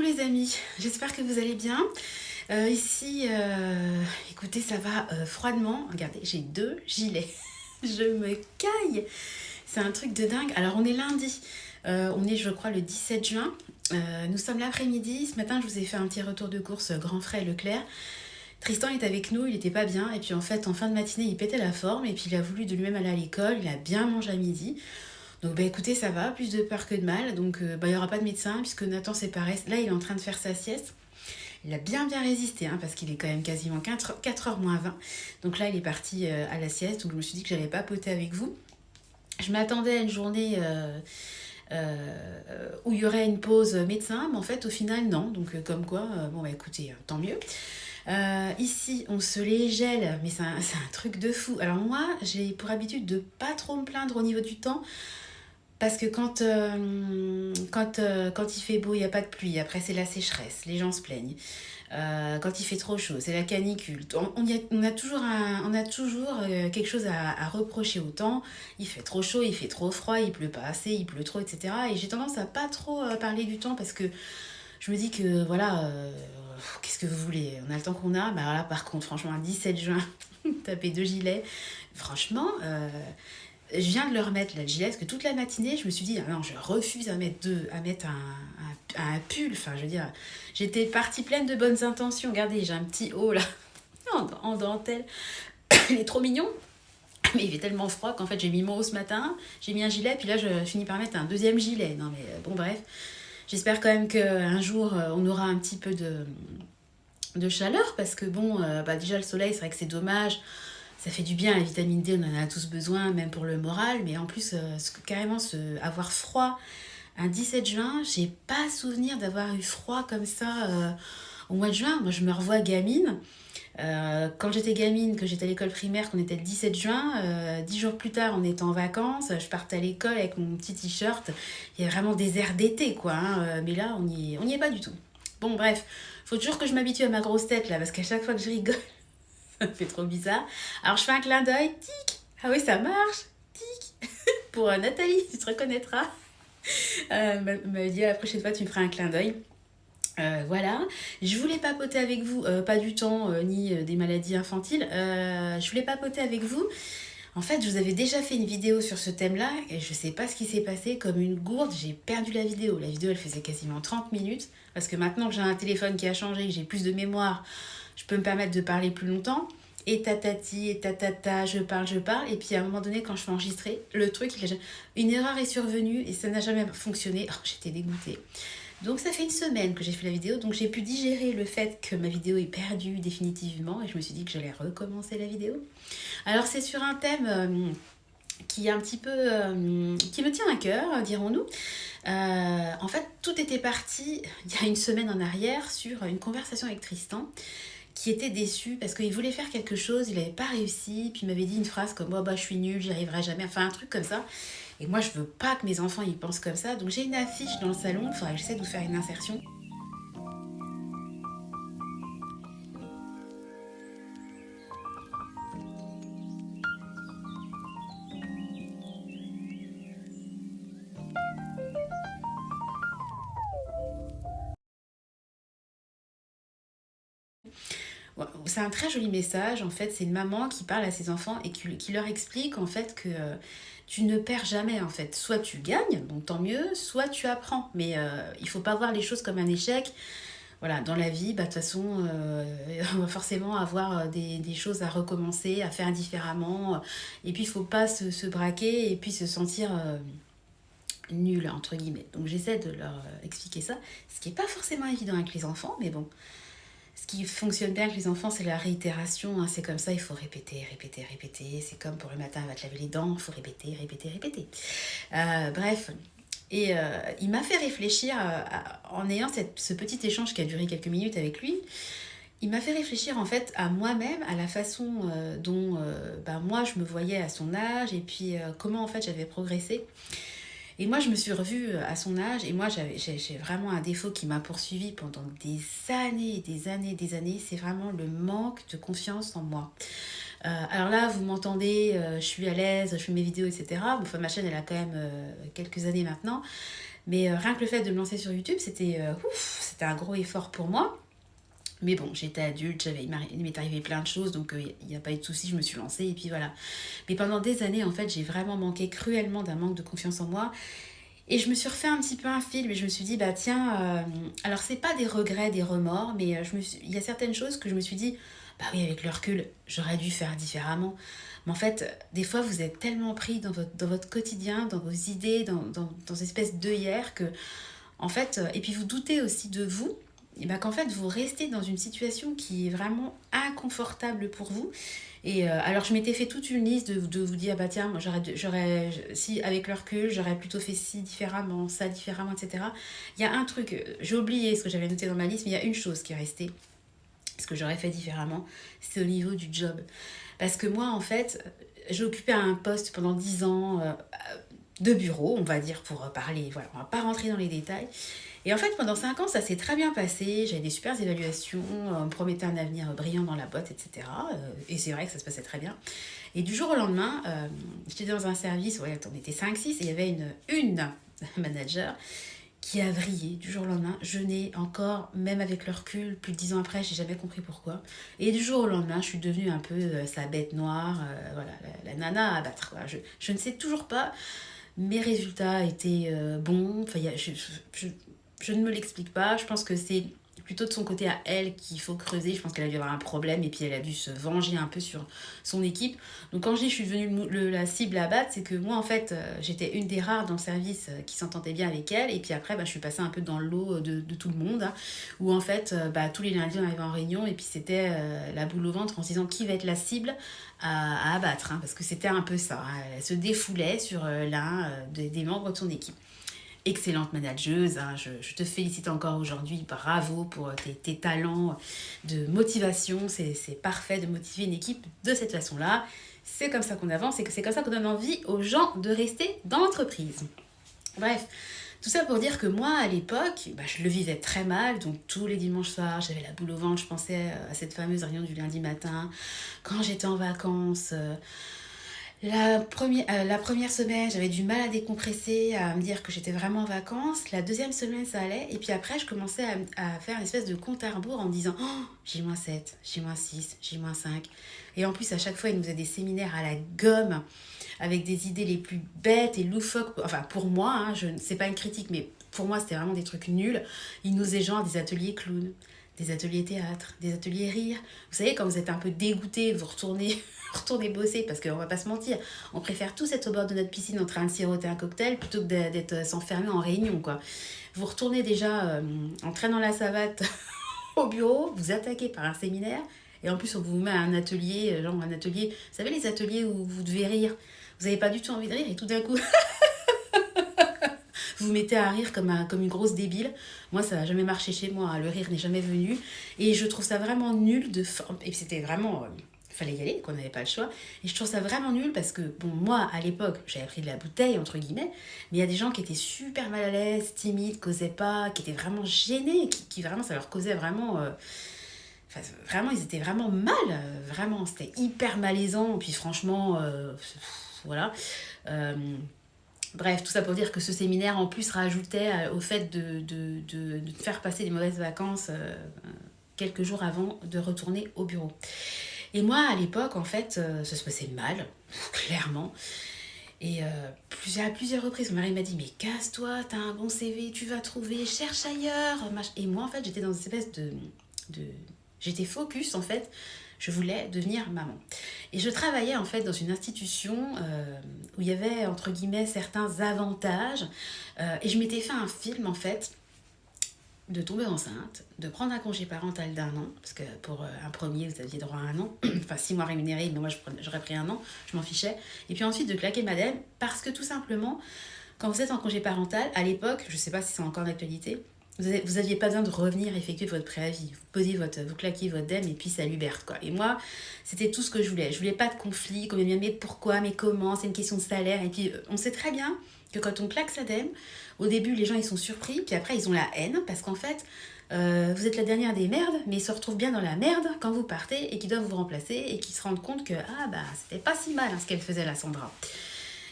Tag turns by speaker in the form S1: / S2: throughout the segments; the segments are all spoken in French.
S1: Coucou les amis, j'espère que vous allez bien. Ici, écoutez, ça va froidement. Regardez, j'ai 2 gilets. Je me caille. C'est un truc de dingue. Alors, on est lundi. On est, je crois, le 17 juin. Nous sommes l'après-midi. Ce matin, je vous ai fait un petit retour de course Grand Frais et Leclerc. Tristan est avec nous, il était pas bien. Et puis, en fait, en fin de matinée, il pétait la forme. Et puis, il a voulu de lui-même aller à l'école. Il a bien mangé à midi. Donc bah écoutez, ça va, plus de peur que de mal. Donc bah, il n'y aura pas de médecin puisque Nathan c'est pareil. Là, il est en train de faire sa sieste. Il a bien résisté hein, parce qu'il est quand même quasiment 4h moins 20. Donc là, il est parti à la sieste. Donc je me suis dit que j'allais papoter avec vous. Je m'attendais à une journée où il y aurait une pause médecin, mais en fait, au final, non. Donc comme quoi, bon bah écoutez, tant mieux. Ici, on se les gèle, mais c'est un truc de fou. Alors moi, j'ai pour habitude de pas trop me plaindre au niveau du temps. Parce que quand il fait beau, il n'y a pas de pluie. Après, c'est la sécheresse. Les gens se plaignent. Quand il fait trop chaud, c'est la canicule. On a toujours quelque chose à reprocher au temps. Il fait trop chaud, il fait trop froid, il pleut pas assez, il pleut trop, etc. Et j'ai tendance à pas trop parler du temps parce que je me dis que voilà, qu'est-ce que vous voulez? On a le temps qu'on a. Bah là, par contre, franchement, un 17 juin, taper 2 gilets. Franchement, je viens de le remettre là, le gilet, parce que toute la matinée, je me suis dit, ah non, je refuse à mettre un pull. Enfin, je veux dire, j'étais partie pleine de bonnes intentions. Regardez, j'ai un petit haut là, en dentelle. Il est trop mignon. Mais il fait tellement froid qu'en fait, j'ai mis mon haut ce matin, j'ai mis un gilet, puis là, je finis par mettre un deuxième gilet. Non, mais bon, bref. J'espère quand même qu'un jour, on aura un petit peu de chaleur, parce que bon, bah déjà, le soleil, c'est vrai que c'est dommage. Ça fait du bien, la vitamine D, on en a tous besoin, même pour le moral. Mais en plus, carrément, avoir froid un 17 juin, j'ai pas souvenir d'avoir eu froid comme ça au mois de juin. Moi, je me revois gamine. Quand j'étais gamine, que j'étais à l'école primaire, qu'on était le 17 juin, 10 jours plus tard, on était en vacances, je partais à l'école avec mon petit t-shirt. Il y a vraiment des airs d'été, quoi. Hein, mais là, on y est pas du tout. Bon, bref, faut toujours que je m'habitue à ma grosse tête, là, parce qu'à chaque fois que je rigole, ça me fait trop bizarre. Alors je fais un clin d'œil, tic. Ah oui, ça marche, tic. Pour Nathalie, tu te reconnaîtras. M'a dit la prochaine fois, tu me feras un clin d'œil. Voilà, je voulais papoter avec vous, pas du temps ni des maladies infantiles. Je voulais papoter avec vous. En fait, je vous avais déjà fait une vidéo sur ce thème-là et je sais pas ce qui s'est passé. Comme une gourde, j'ai perdu la vidéo. La vidéo, elle faisait quasiment 30 minutes parce que maintenant que j'ai un téléphone qui a changé, que j'ai plus de mémoire, je peux me permettre de parler plus longtemps. Et tatati, et tatata, je parle. Et puis à un moment donné, quand je fais enregistrer, le truc, une erreur est survenue et ça n'a jamais fonctionné. Oh, j'étais dégoûtée. Donc ça fait une semaine que j'ai fait la vidéo, donc j'ai pu digérer le fait que ma vidéo est perdue définitivement et je me suis dit que j'allais recommencer la vidéo. Alors c'est sur un thème qui est un petit peu qui me tient à cœur, dirons-nous. En fait, tout était parti il y a une semaine en arrière sur une conversation avec Tristan qui était déçu parce qu'il voulait faire quelque chose, il n'avait pas réussi, puis il m'avait dit une phrase comme oh, bah, je suis nulle, j'y arriverai jamais, enfin un truc comme ça. Et moi, je veux pas que mes enfants ils pensent comme ça, donc j'ai une affiche dans le salon, il faudrait que j'essaie de vous faire une insertion. C'est un très joli message, en fait, c'est une maman qui parle à ses enfants et qui leur explique en fait que tu ne perds jamais en fait. Soit tu gagnes, donc tant mieux, soit tu apprends. Mais il faut pas voir les choses comme un échec. Voilà, dans la vie, bah, de toute façon, on va forcément avoir des choses à recommencer, à faire différemment. Et puis, il faut pas se braquer et puis se sentir nul, entre guillemets. Donc, j'essaie de leur expliquer ça, ce qui n'est pas forcément évident avec les enfants, mais bon. Ce qui fonctionne bien avec les enfants, c'est la réitération. Hein. C'est comme ça, il faut répéter, répéter, répéter. C'est comme pour le matin, on va te laver les dents, il faut répéter, répéter, répéter. Bref. Et il m'a fait réfléchir, en ayant ce petit échange qui a duré quelques minutes avec lui, il m'a fait réfléchir en fait à moi-même, à la façon dont bah, moi je me voyais à son âge et puis comment en fait j'avais progressé. Et moi, je me suis revue à son âge et moi, j'ai vraiment un défaut qui m'a poursuivi pendant des années, des années, des années. C'est vraiment le manque de confiance en moi. Alors là, vous m'entendez, je suis à l'aise, je fais mes vidéos, etc. Bon, enfin, ma chaîne, elle a quand même quelques années maintenant. Mais rien que le fait de me lancer sur YouTube, c'était un gros effort pour moi. Mais bon, j'étais adulte, il m'est arrivé plein de choses, donc il n'y a pas eu de souci, je me suis lancée et puis voilà. Mais pendant des années, en fait, j'ai vraiment manqué cruellement d'un manque de confiance en moi. Et je me suis refait un petit peu un film et je me suis dit, bah tiens, alors c'est pas des regrets, des remords, mais il y a certaines choses que je me suis dit, bah oui, avec le recul, j'aurais dû faire différemment. Mais en fait, des fois, vous êtes tellement pris dans votre quotidien, dans vos idées, dans une espèce d'œillère que, en fait, et puis vous doutez aussi de vous, et ben qu'en fait, vous restez dans une situation qui est vraiment inconfortable pour vous. Et alors, je m'étais fait toute une liste de vous dire, bah tiens, moi, si avec le recul, j'aurais plutôt fait ci différemment, ça différemment, etc. Il y a un truc, j'ai oublié ce que j'avais noté dans ma liste, mais il y a une chose qui est restée, ce que j'aurais fait différemment, c'est au niveau du job. Parce que moi, en fait, j'ai occupé un poste pendant 10 ans de bureau, on va dire, pour parler, voilà, on va pas rentrer dans les détails. Et en fait, pendant 5 ans, ça s'est très bien passé. J'avais des super évaluations, on me promettait un avenir brillant dans la boîte, etc. Et c'est vrai que ça se passait très bien. Et du jour au lendemain, j'étais dans un service, ouais, on était 5-6, et il y avait une manager qui a vrillé du jour au lendemain. Je n'ai encore, même avec le recul, plus de 10 ans après, j'ai jamais compris pourquoi. Et du jour au lendemain, je suis devenue un peu sa bête noire, voilà, la nana à abattre, quoi. Je ne sais toujours pas. Mes résultats étaient bons. Enfin, je ne me l'explique pas. Je pense que c'est plutôt de son côté à elle qu'il faut creuser. Je pense qu'elle a dû avoir un problème et puis elle a dû se venger un peu sur son équipe. Donc quand je dis que je suis devenue la cible à battre, c'est que moi en fait j'étais une des rares dans le service qui s'entendait bien avec elle. Et puis après bah, je suis passée un peu dans le lot de tout le monde. Hein, où en fait bah, tous les lundis on arrivait en réunion et puis c'était la boule au ventre en se disant qui va être la cible à abattre. Hein, parce que c'était un peu ça. Hein, elle se défoulait sur l'un des membres de son équipe. Excellente manageuse, hein, je te félicite encore aujourd'hui, bravo pour tes talents de motivation, c'est parfait de motiver une équipe de cette façon-là, c'est comme ça qu'on avance et que c'est comme ça qu'on donne envie aux gens de rester dans l'entreprise. Bref, tout ça pour dire que moi, à l'époque, bah, je le vivais très mal, donc tous les dimanches soirs, j'avais la boule au ventre, je pensais à cette fameuse réunion du lundi matin, quand j'étais en vacances. La première semaine, j'avais du mal à décompresser, à me dire que j'étais vraiment en vacances. La deuxième semaine, ça allait. Et puis après, je commençais à faire une espèce de compte à rebours en me disant oh, J-7, J-6, J-5. Et en plus, à chaque fois, ils nous faisaient des séminaires à la gomme avec des idées les plus bêtes et loufoques. Enfin, pour moi, hein, c'est pas une critique, mais pour moi, c'était vraiment des trucs nuls. Ils nous faisaient genre des ateliers clown, des ateliers théâtre, des ateliers rire. Vous savez, quand vous êtes un peu dégoûté, vous retournez retourner bosser parce qu'on va pas se mentir, on préfère tous être au bord de notre piscine en train de siroter un cocktail plutôt que d'être s'enfermer en réunion quoi. Vous retournez déjà en traînant la savate au bureau, vous attaquez par un séminaire et en plus on vous met à un atelier, genre un atelier, vous savez les ateliers où vous devez rire, vous avez pas du tout envie de rire et tout d'un coup vous vous mettez à rire comme une grosse débile. Moi, ça n'a jamais marché chez moi. Hein. Le rire n'est jamais venu. Et je trouve ça vraiment nul de... Et c'était vraiment... il fallait y aller, qu'on n'avait pas le choix. Et je trouve ça vraiment nul parce que, bon, moi, à l'époque, j'avais pris de la bouteille, entre guillemets, mais il y a des gens qui étaient super mal à l'aise, timides, causaient pas, qui étaient vraiment gênés, qui vraiment, ça leur causait vraiment... Enfin, vraiment, ils étaient vraiment mal, vraiment, c'était hyper malaisant. Puis franchement, voilà. Euh, Bref, tout ça pour dire que ce séminaire, en plus, rajoutait au fait de faire passer des mauvaises vacances quelques jours avant de retourner au bureau. Et moi, à l'époque, en fait, ça se passait mal, clairement. Et à plusieurs reprises, mon mari m'a dit mais casse-toi, t'as un bon CV, tu vas trouver, cherche ailleurs. Et moi, en fait, j'étais dans une espèce de... J'étais focus, en fait. Je voulais devenir maman. Et je travaillais, en fait, dans une institution où il y avait, entre guillemets, certains avantages. Et je m'étais fait un film, en fait, de tomber enceinte, de prendre un congé parental d'1 an, parce que pour un premier, vous aviez droit à 1 an, enfin 6 mois rémunérés, mais moi j'aurais pris 1 an, je m'en fichais. Et puis ensuite de claquer madame, parce que tout simplement, quand vous êtes en congé parental, à l'époque, je ne sais pas si c'est encore d'actualité, Vous aviez pas besoin de revenir effectuer votre préavis. Vous posiez vous claquiez votre dème et puis salut Berthe, quoi. Et moi, c'était tout ce que je voulais. Je voulais pas de conflit, qu'on me dise mais pourquoi, mais comment, c'est une question de salaire. Et puis on sait très bien que quand on claque sa dème, au début les gens ils sont surpris, puis après ils ont la haine parce qu'en fait vous êtes la dernière des merdes, mais ils se retrouvent bien dans la merde quand vous partez et qu'ils doivent vous remplacer et qu'ils se rendent compte que ah bah c'était pas si mal hein, ce qu'elle faisait la Sandra.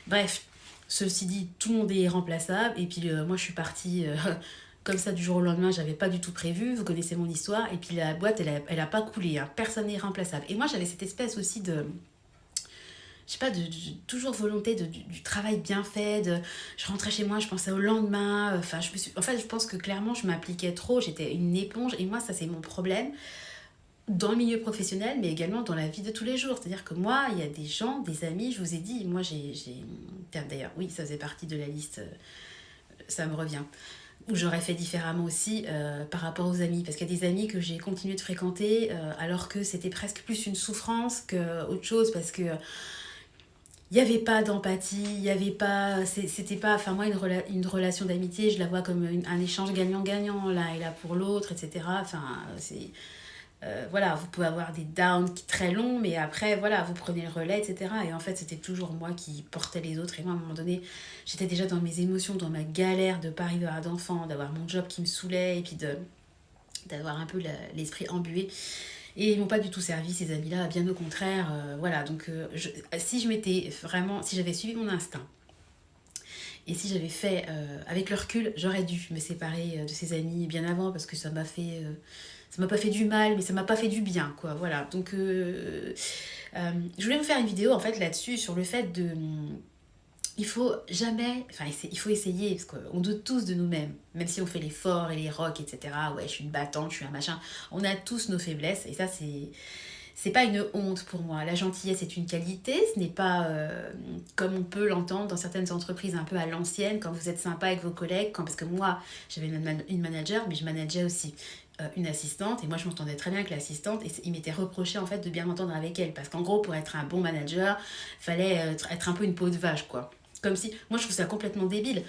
S1: Bref, ceci dit, tout le monde est remplaçable et puis moi je suis partie comme ça du jour au lendemain, j'avais pas du tout prévu, vous connaissez mon histoire et puis la boîte elle a pas coulé, hein, personne n'est remplaçable. Et moi j'avais cette espèce aussi de je sais pas, toujours volonté du travail bien fait, je rentrais chez moi, je pensais au lendemain, enfin, en fait, je pense que clairement, je m'appliquais trop, j'étais une éponge, et moi, ça, c'est mon problème, dans le milieu professionnel, mais également dans la vie de tous les jours. C'est-à-dire que moi, il y a des gens, des amis, je vous ai dit, moi, d'ailleurs, oui, ça faisait partie de la liste, ça me revient, où j'aurais fait différemment aussi par rapport aux amis. Parce qu'il y a des amis que j'ai continué de fréquenter, alors que c'était presque plus une souffrance qu'autre chose, parce que il n'y avait pas d'empathie, il n'y avait pas. C'était pas. Enfin, moi, une relation d'amitié, je la vois comme un échange gagnant-gagnant, l'un est là pour l'autre, etc. Enfin, c'est. Voilà, vous pouvez avoir des downs très longs, mais après, voilà, vous prenez le relais, etc. Et en fait, c'était toujours moi qui portais les autres. Et moi, à un moment donné, j'étais déjà dans mes émotions, dans ma galère de ne pas arriver à avoir d'enfant, d'avoir mon job qui me saoulait, et puis d'avoir un peu l'esprit embué. Et ils m'ont pas du tout servi, ces amis-là, bien au contraire. Voilà, donc si je m'étais vraiment, si j'avais suivi mon instinct, et si j'avais fait, avec le recul, j'aurais dû me séparer de ces amis bien avant, parce que ça m'a pas fait du mal, mais ça m'a pas fait du bien, quoi. Voilà, donc je voulais vous faire une vidéo, en fait, là-dessus, sur le fait de il faut jamais, enfin il faut essayer, parce qu'on doute tous de nous-mêmes, même si on fait l'effort et les rocks, etc. Ouais, je suis une battante, je suis un machin. On a tous nos faiblesses, et ça c'est pas une honte pour moi. La gentillesse est une qualité, ce n'est pas comme on peut l'entendre dans certaines entreprises un peu à l'ancienne, quand vous êtes sympa avec vos collègues, parce que moi j'avais une manager, mais je manageais aussi une assistante, et moi je m'entendais très bien avec l'assistante, et il m'était reproché en fait de bien m'entendre avec elle, parce qu'en gros pour être un bon manager, fallait être un peu une peau de vache, quoi. Comme si, moi je trouve ça complètement débile.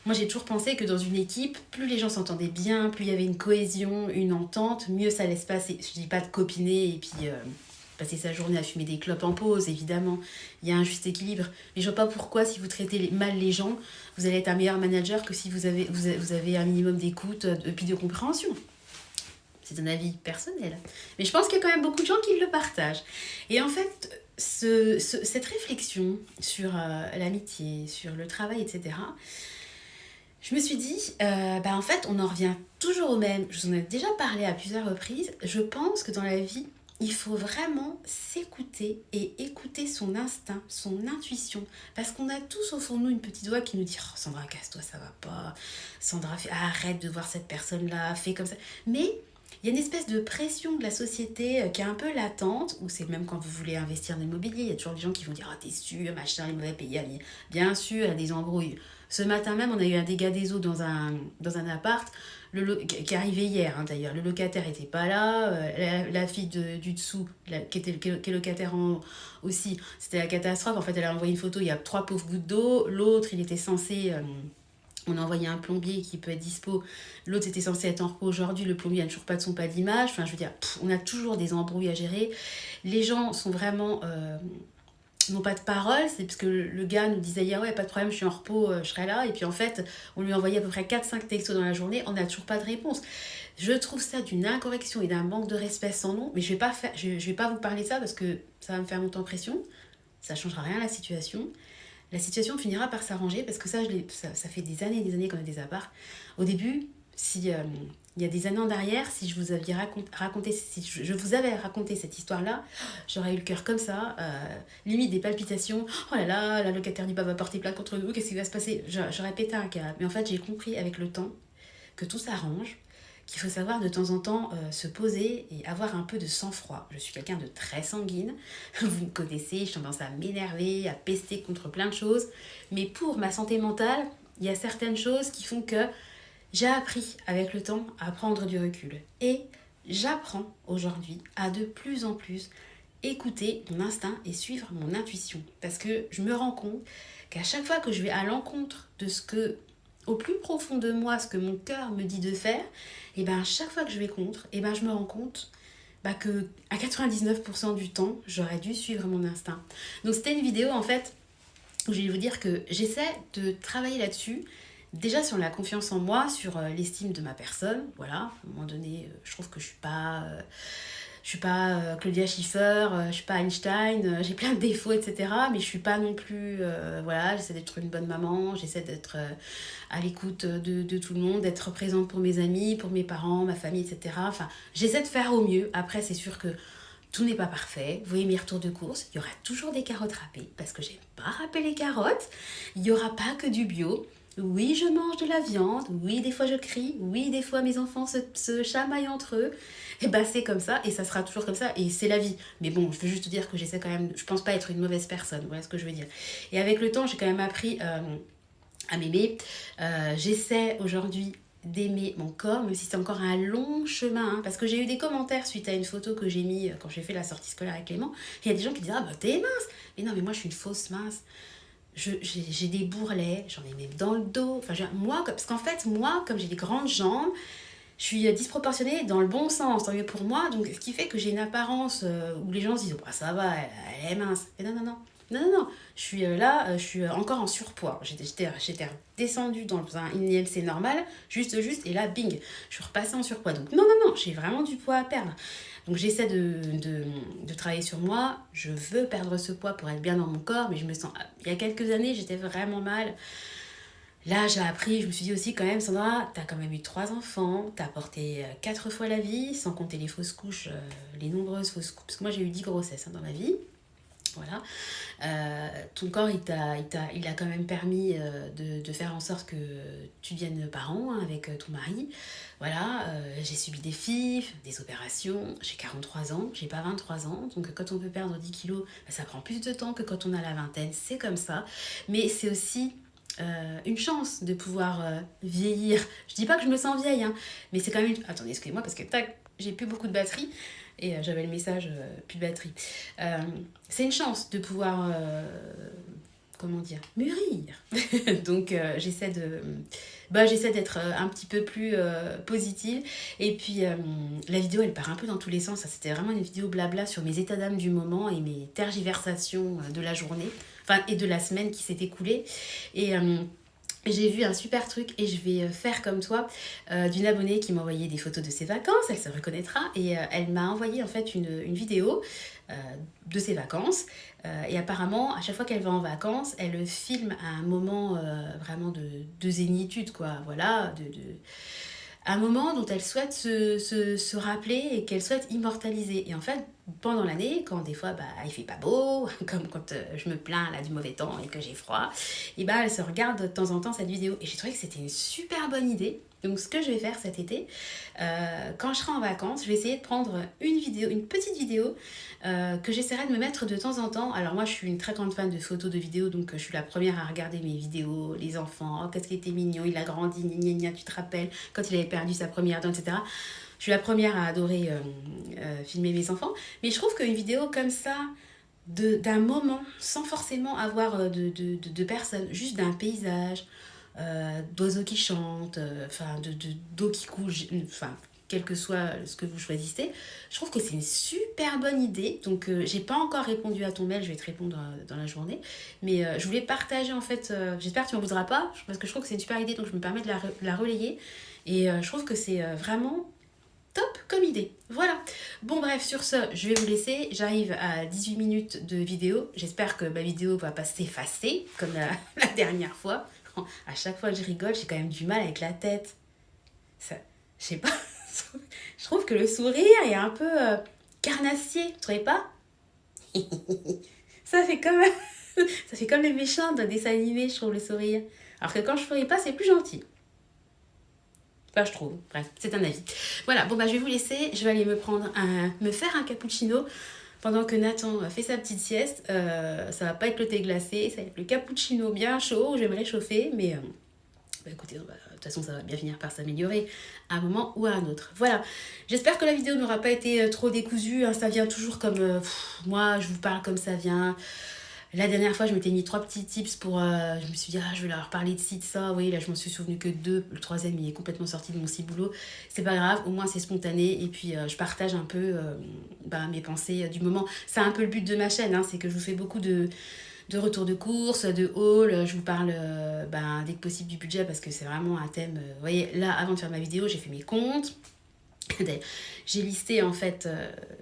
S1: Moi j'ai toujours pensé que dans une équipe, plus les gens s'entendaient bien, plus il y avait une cohésion, une entente, mieux ça laisse passer. Je dis pas de copiner et puis passer sa journée à fumer des clopes en pause, évidemment. Il y a un juste équilibre. Mais je vois pas pourquoi, si vous traitez mal les gens, vous allez être un meilleur manager que si vous avez un minimum d'écoute et puis de compréhension. C'est un avis personnel. Mais je pense qu'il y a quand même beaucoup de gens qui le partagent. Et en fait, cette réflexion sur l'amitié, sur le travail, etc., je me suis dit, en fait, on en revient toujours au même. Je vous en ai déjà parlé à plusieurs reprises. Je pense que dans la vie, il faut vraiment s'écouter et écouter son instinct, son intuition. Parce qu'on a tous au fond de nous une petite voix qui nous dit « Oh Sandra, casse-toi, ça va pas. Sandra, arrête de voir cette personne-là, fais comme ça. » Mais il y a une espèce de pression de la société qui est un peu latente, ou c'est même quand vous voulez investir dans l'immobilier, il y a toujours des gens qui vont dire « Ah, t'es sûr, machin, il m'avait payé. » Bien sûr, il y a des embrouilles. Ce matin même, on a eu un dégât des eaux dans un appart qui est arrivé hier, hein, d'ailleurs. Le locataire n'était pas là, la fille du dessous, qui est locataire aussi, c'était la catastrophe. En fait, elle a envoyé une photo, il y a 3 pauvres gouttes d'eau. L'autre, il était censé... on a envoyé un plombier qui peut être dispo. L'autre était censé être en repos aujourd'hui. Le plombier n'a toujours pas de son pas d'image. Enfin, je veux dire, on a toujours des embrouilles à gérer. Les gens sont vraiment... n'ont pas de parole. C'est parce que le gars nous disait hier, ouais, pas de problème, je suis en repos, je serai là. Et puis en fait, on lui a envoyé à peu près 4-5 textos dans la journée. On n'a toujours pas de réponse. Je trouve ça d'une incorrection et d'un manque de respect sans nom. Mais je vais pas vous parler de ça parce que ça va me faire monter en pression. Ça ne changera rien à la situation. La situation finira par s'arranger parce que ça fait des années et des années qu'on a des apparts. Au début, si il y a des années en arrière, si je vous avais raconté cette histoire-là, j'aurais eu le cœur comme ça, limite des palpitations. Oh là là, la locataire du bas va porter plainte contre nous, qu'est-ce qui va se passer? J'aurais pété un câble. Mais en fait, j'ai compris avec le temps que tout s'arrange, qu'il faut savoir de temps en temps se poser et avoir un peu de sang-froid. Je suis quelqu'un de très sanguine, vous me connaissez, j'ai tendance à m'énerver, à pester contre plein de choses, mais pour ma santé mentale, il y a certaines choses qui font que j'ai appris avec le temps à prendre du recul. Et j'apprends aujourd'hui à de plus en plus écouter mon instinct et suivre mon intuition. Parce que je me rends compte qu'à chaque fois que je vais à l'encontre de ce que au plus profond de moi ce que mon cœur me dit de faire, et ben chaque fois que je vais contre, et ben je me rends compte que à 99% du temps, j'aurais dû suivre mon instinct. Donc c'était une vidéo en fait où je vais vous dire que j'essaie de travailler là-dessus, déjà sur la confiance en moi, sur l'estime de ma personne. Voilà, à un moment donné, je trouve que je suis pas Claudia Schiffer, je suis pas Einstein, j'ai plein de défauts, etc. Mais je suis pas non plus, voilà, j'essaie d'être une bonne maman, j'essaie d'être à l'écoute de tout le monde, d'être présente pour mes amis, pour mes parents, ma famille, etc. Enfin, j'essaie de faire au mieux. Après, c'est sûr que tout n'est pas parfait. Vous voyez mes retours de course, il y aura toujours des carottes râpées, parce que j'aime pas râper les carottes. Il y aura pas que du bio. Oui, je mange de la viande. Oui, des fois je crie. Oui, des fois mes enfants se chamaillent entre eux. Et bah c'est comme ça, et ça sera toujours comme ça, et c'est la vie. Mais bon, je veux juste te dire que j'essaie quand même, je pense pas être une mauvaise personne, voilà ce que je veux dire. Et avec le temps, j'ai quand même appris à m'aimer. J'essaie aujourd'hui d'aimer mon corps, même si c'est encore un long chemin, hein, parce que j'ai eu des commentaires suite à une photo que j'ai mis quand j'ai fait la sortie scolaire avec Clément. Il y a des gens qui disent ah bah t'es mince, mais non mais moi je suis une fausse mince. J'ai des bourrelets, j'en ai même dans le dos. Enfin, moi, parce qu'en fait, moi, comme j'ai des grandes jambes, je suis disproportionnée dans le bon sens, tant mieux pour moi. Donc, ce qui fait que j'ai une apparence où les gens se disent oh, bah, ça va, elle est mince. Mais non, non, non. Non, non, non. Je suis là, je suis encore en surpoids. J'étais redescendue dans un INLC normal, juste, et là, bing, je suis repassée en surpoids. Donc, non, non, non, j'ai vraiment du poids à perdre. Donc j'essaie de travailler sur moi, je veux perdre ce poids pour être bien dans mon corps, mais je me sens... Il y a quelques années, j'étais vraiment mal. Là, j'ai appris, je me suis dit aussi quand même, Sandra, t'as quand même eu 3 enfants, t'as porté 4 fois la vie, sans compter les fausses couches, les nombreuses fausses couches, parce que moi j'ai eu 10 grossesses dans ma vie. Voilà. Ton corps, il a quand même permis de faire en sorte que tu deviennes parent hein, avec ton mari. Voilà, j'ai subi des FIV, des opérations, j'ai 43 ans, j'ai pas 23 ans, donc quand on peut perdre 10 kilos, ça prend plus de temps que quand on a la vingtaine, c'est comme ça. Mais c'est aussi une chance de pouvoir vieillir. Je dis pas que je me sens vieille, hein, mais c'est quand même... Attendez, excusez-moi, parce que tac, j'ai plus beaucoup de batterie. Et j'avais le message plus de batterie. C'est une chance de pouvoir, comment dire, mûrir. Donc j'essaie d'être un petit peu plus positive. Et puis la vidéo, elle part un peu dans tous les sens. Ça, c'était vraiment une vidéo blabla sur mes états d'âme du moment et mes tergiversations de la journée, enfin, et de la semaine qui s'est écoulée. Et... j'ai vu un super truc et je vais faire comme toi d'une abonnée qui m'a envoyé des photos de ses vacances, elle se reconnaîtra et elle m'a envoyé en fait une vidéo de ses vacances et apparemment à chaque fois qu'elle va en vacances elle filme à un moment vraiment de zénitude quoi, voilà, un moment dont elle souhaite se rappeler et qu'elle souhaite immortaliser. Et en fait, pendant l'année, quand des fois il fait pas beau, comme quand je me plains là du mauvais temps et que j'ai froid, et elle se regarde de temps en temps cette vidéo. Et j'ai trouvé que c'était une super bonne idée. Donc ce que je vais faire cet été, quand je serai en vacances, je vais essayer de prendre une petite vidéo que j'essaierai de me mettre de temps en temps. Alors moi je suis une très grande fan de photos, de vidéos, donc je suis la première à regarder mes vidéos, les enfants, oh, qu'est-ce qu'il était mignon, il a grandi, gna gna gna, tu te rappelles, quand il avait perdu sa première dent, etc. Je suis la première à adorer filmer mes enfants, mais je trouve qu'une vidéo comme ça, d'un moment, sans forcément avoir de personnes, juste d'un paysage, d'oiseaux qui chantent, d'eau qui coule, enfin, quel que soit ce que vous choisissez. Je trouve que c'est une super bonne idée. Donc, j'ai pas encore répondu à ton mail, je vais te répondre dans la journée. Mais je voulais partager en fait, j'espère que tu m'en voudras pas, parce que je trouve que c'est une super idée, donc je me permets de la relayer. Et je trouve que c'est vraiment top comme idée. Voilà. Bon bref, sur ce, je vais vous laisser. J'arrive à 18 minutes de vidéo. J'espère que ma vidéo va pas s'effacer comme la dernière fois. À chaque fois que je rigole, j'ai quand même du mal avec la tête. Ça, je sais pas. Je trouve que le sourire est un peu carnassier, vous trouvez pas? ça fait comme les méchants d'un dessin animé, je trouve, le sourire. Alors que quand je souris pas, c'est plus gentil. Enfin, je trouve. Bref, c'est un avis. Voilà, bon je vais vous laisser. Je vais aller me faire un cappuccino pendant que Nathan fait sa petite sieste. Ça va pas être le thé glacé, ça va être le cappuccino bien chaud. Je vais me réchauffer, mais écoutez, de toute façon, ça va bien finir par s'améliorer à un moment ou à un autre. Voilà, j'espère que la vidéo n'aura pas été trop décousue. Hein. Ça vient toujours comme... moi, je vous parle comme ça vient. La dernière fois, je m'étais mis 3 petits tips pour... je me suis dit, ah, je vais leur parler de ci, de ça. Oui, là, je m'en suis souvenu que 2. Le troisième, il est complètement sorti de mon ciboulot. C'est pas grave, au moins c'est spontané. Et puis, je partage un peu mes pensées du moment. C'est un peu le but de ma chaîne, hein, c'est que je vous fais beaucoup de retours de course, de haul. Je vous parle dès que possible du budget parce que c'est vraiment un thème... vous voyez, là, avant de faire ma vidéo, j'ai fait mes comptes. J'ai listé en fait,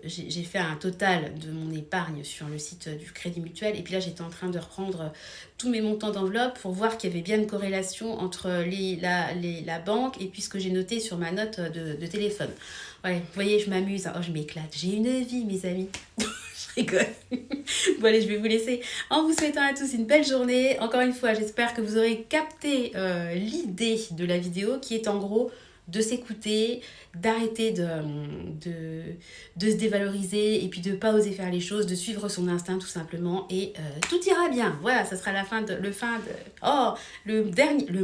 S1: j'ai fait un total de mon épargne sur le site du Crédit Mutuel et puis là j'étais en train de reprendre tous mes montants d'enveloppe pour voir qu'il y avait bien une corrélation entre la banque et puis ce que j'ai noté sur ma note de téléphone. Ouais, vous voyez, je m'amuse, oh je m'éclate, j'ai une vie mes amis. Je rigole. Bon allez, je vais vous laisser en vous souhaitant à tous une belle journée. Encore une fois, j'espère que vous aurez capté l'idée de la vidéo qui est en gros de s'écouter, d'arrêter de se dévaloriser et puis de ne pas oser faire les choses, de suivre son instinct tout simplement et tout ira bien. Voilà, ça sera le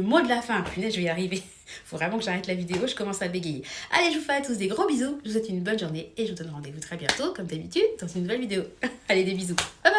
S1: mot de la fin. Punaise, je vais y arriver. Faut vraiment que j'arrête la vidéo, je commence à bégayer. Allez, je vous fais à tous des gros bisous, je vous souhaite une bonne journée et je vous donne rendez-vous très bientôt, comme d'habitude, dans une nouvelle vidéo. Allez, des bisous. Hop.